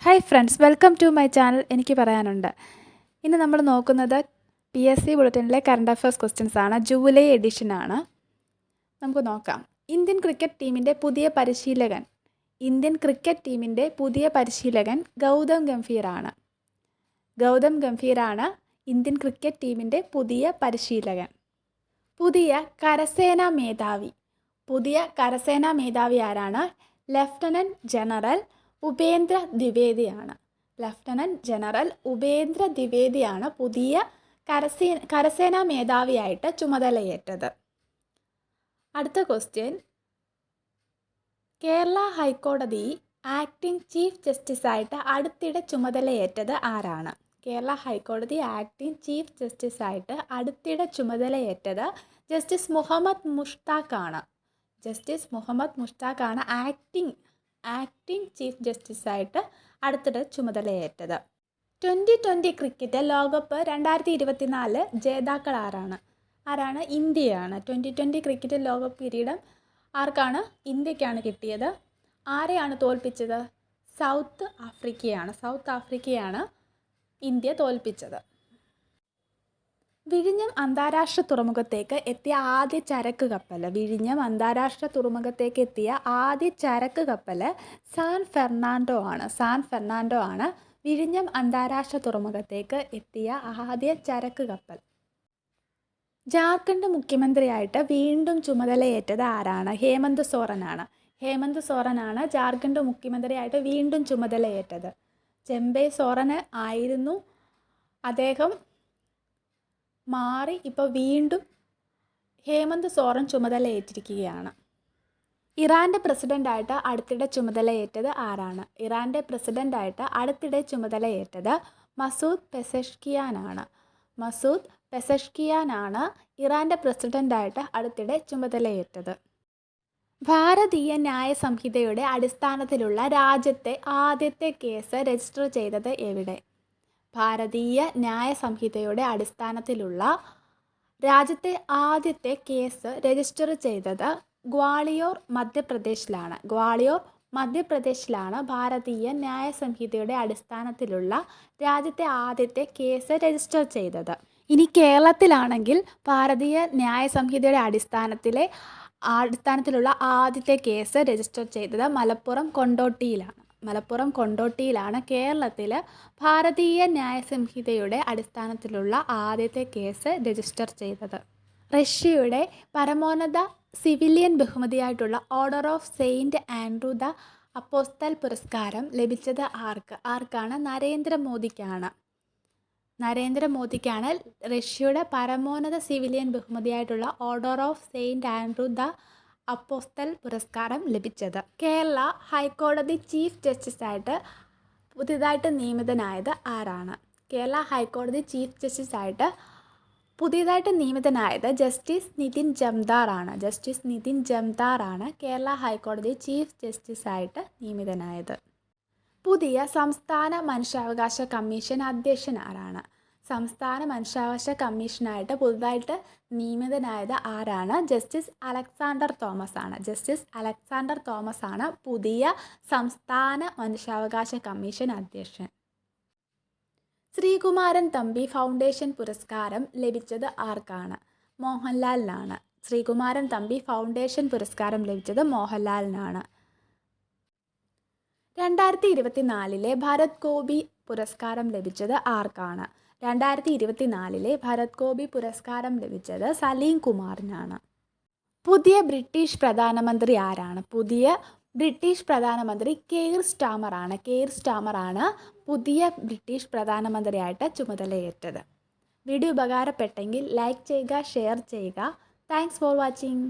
Hi friends, welcome to my channel. എനിക്ക് പറയാനുണ്ട്. ഇന്ന് നമ്മൾ നോക്കുന്നത് PSC ബുള്ളറ്റിനിലെ കറണ്ട് അഫയേഴ്സ് ക്വസ്റ്റ്യൻസ് ആണ്. ജൂലൈ എഡിഷനാണ്. നമുക്ക് നോക്കാം. ഇന്ത്യൻ ക്രിക്കറ്റ് ടീമിൻ്റെ പുതിയ പരിശീലകൻ ഗൗതം ഗംഭീറാണ്. ഗൗതം ഗംഭീറാണ് ഇന്ത്യൻ ക്രിക്കറ്റ് ടീമിൻ്റെ പുതിയ പരിശീലകൻ. പുതിയ കരസേനാ മേധാവി ആരാണ്? ലഫ്റ്റനൻറ്റ് ജനറൽ ഉപേന്ദ്ര ദ്വിവേദിയാണ് പുതിയ കരസേനാ മേധാവിയായിട്ട് ചുമതലയേറ്റത്. അടുത്ത ക്വസ്റ്റ്യൻ, കേരള ഹൈക്കോടതി ആക്ടിംഗ് ചീഫ് ജസ്റ്റിസായിട്ട് അടുത്തിടെ ചുമതലയേറ്റത് ആരാണ്? കേരള ഹൈക്കോടതി ആക്ടിംഗ് ചീഫ് ജസ്റ്റിസായിട്ട് അടുത്തിടെ ചുമതലയേറ്റത് ജസ്റ്റിസ് മുഹമ്മദ് മുഷ്താഖാണ് ആക്ടിംഗ് ചീഫ് ജസ്റ്റിസായിട്ട് അടുത്തിടെ ചുമതലയേറ്റത്. 2020 ക്രിക്കറ്റ് ലോകകപ്പ് 2024 ജേതാക്കൾ ആരാണ്? ഇന്ത്യയാണ്. 2020 ക്രിക്കറ്റ് ലോകകപ്പ് കിരീടം ആർക്കാണ്? ഇന്ത്യക്കാണ് കിട്ടിയത്. ആരെയാണ് തോൽപ്പിച്ചത്? സൗത്ത് ആഫ്രിക്കയാണ് ഇന്ത്യ തോൽപ്പിച്ചത്. വിഴിഞ്ഞം അന്താരാഷ്ട്ര തുറമുഖത്തേക്ക് എത്തിയ ആദ്യ ചരക്ക് കപ്പൽ സാൻ ഫെർണാണ്ടോ ആണ്. വിഴിഞ്ഞം അന്താരാഷ്ട്ര തുറമുഖത്തേക്ക് എത്തിയ ആദ്യ ചരക്ക് കപ്പൽ. ജാർഖണ്ഡ് മുഖ്യമന്ത്രിയായിട്ട് വീണ്ടും ചുമതലയേറ്റത് ആരാണ്? ഹേമന്ത് സോറനാണ് ജാർഖണ്ഡ് മുഖ്യമന്ത്രിയായിട്ട് വീണ്ടും ചുമതലയേറ്റത്. ചെമ്പൈ സോറൻ ആയിരുന്നു. അദ്ദേഹം മാറി ഇപ്പോൾ വീണ്ടും ഹേമന്ത് സോറൻ ചുമതലയേറ്റിരിക്കുകയാണ്. ഇറാൻ്റെ പ്രസിഡൻ്റായിട്ട് അടുത്തിടെ ചുമതലയേറ്റത് ആരാണ്? മസൂദ് പെസഷ്കിയാനാണ് ഇറാൻ്റെ പ്രസിഡൻ്റായിട്ട് അടുത്തിടെ ചുമതലയേറ്റത്. ഭാരതീയ ന്യായ സംഹിതയുടെ അടിസ്ഥാനത്തിലുള്ള രാജ്യത്തെ ആദ്യത്തെ കേസ് രജിസ്റ്റർ ചെയ്തത് എവിടെ? ഭാരതീയ ന്യായ സംഹിതയുടെ അടിസ്ഥാനത്തിലുള്ള രാജ്യത്തെ ആദ്യത്തെ കേസ് രജിസ്റ്റർ ചെയ്തത് ഗ്വാളിയോർ മധ്യപ്രദേശിലാണ്. ഭാരതീയ ന്യായ സംഹിതയുടെ അടിസ്ഥാനത്തിലുള്ള രാജ്യത്തെ ആദ്യത്തെ കേസ് രജിസ്റ്റർ ചെയ്തത്. ഇനി കേരളത്തിലാണെങ്കിൽ ഭാരതീയ ന്യായ സംഹിതയുടെ അടിസ്ഥാനത്തിലുള്ള ആദ്യത്തെ കേസ് രജിസ്റ്റർ ചെയ്തത് മലപ്പുറം കൊണ്ടോട്ടിയിലാണ്. കേരളത്തിൽ ഭാരതീയ ന്യായ സംഹിതയുടെ അടിസ്ഥാനത്തിലുള്ള ആദ്യത്തെ കേസ് രജിസ്റ്റർ ചെയ്തത്. റഷ്യയുടെ പരമോന്നത സിവിലിയൻ ബഹുമതിയായിട്ടുള്ള Order of Saint Andrew the Apostle പുരസ്കാരം ലഭിച്ചത് ആർക്കാണ്? നരേന്ദ്രമോദിക്കാണ് റഷ്യയുടെ പരമോന്നത സിവിലിയൻ ബഹുമതിയായിട്ടുള്ള Order of Saint Andrew the Apostle പുരസ്കാരം ലഭിച്ചത്. കേരള ഹൈക്കോടതി ചീഫ് ജസ്റ്റിസായിട്ട് പുതിയതായിട്ട് നിയമിതനായത് ആരാണ്? കേരള ഹൈക്കോടതി ചീഫ് ജസ്റ്റിസായിട്ട് പുതിയതായിട്ട് നിയമിതനായത് ജസ്റ്റിസ് നിതിൻ ജംദാറാണ് കേരള ഹൈക്കോടതി ചീഫ് ജസ്റ്റിസായിട്ട് നിയമിതനായത്. പുതിയ സംസ്ഥാന മനുഷ്യാവകാശ കമ്മീഷൻ അധ്യക്ഷൻ ആരാണ്? സംസ്ഥാന മനുഷ്യാവകാശ കമ്മീഷനായിട്ട് പുതുതായിട്ട് നിയമിതനായത് ആരാണ്? ജസ്റ്റിസ് അലക്സാണ്ടർ തോമസ് ആണ് പുതിയ സംസ്ഥാന മനുഷ്യാവകാശ കമ്മീഷൻ അധ്യക്ഷൻ. ശ്രീകുമാരൻ തമ്പി ഫൗണ്ടേഷൻ പുരസ്കാരം ലഭിച്ചത് ആർക്കാണ്? മോഹൻലാലിനാണ്. ശ്രീകുമാരൻ തമ്പി ഫൗണ്ടേഷൻ പുരസ്കാരം ലഭിച്ചത് മോഹൻലാലിനാണ്. 2024 ഭരത് ഗോപി പുരസ്കാരം ലഭിച്ചത് ആർക്കാണ്? 2024 ഭരത് ഗോപി പുരസ്കാരം ലഭിച്ചത് സലീം കുമാറിനാണ്. പുതിയ ബ്രിട്ടീഷ് പ്രധാനമന്ത്രി ആരാണ്? പുതിയ ബ്രിട്ടീഷ് പ്രധാനമന്ത്രി കെയർ സ്റ്റാമറാണ് പുതിയ ബ്രിട്ടീഷ് പ്രധാനമന്ത്രിയായിട്ട് ചുമതലയേറ്റത്. വീഡിയോ ഉപകാരപ്പെട്ടെങ്കിൽ ലൈക്ക് ചെയ്യുക, ഷെയർ ചെയ്യുക. Thanks for watching.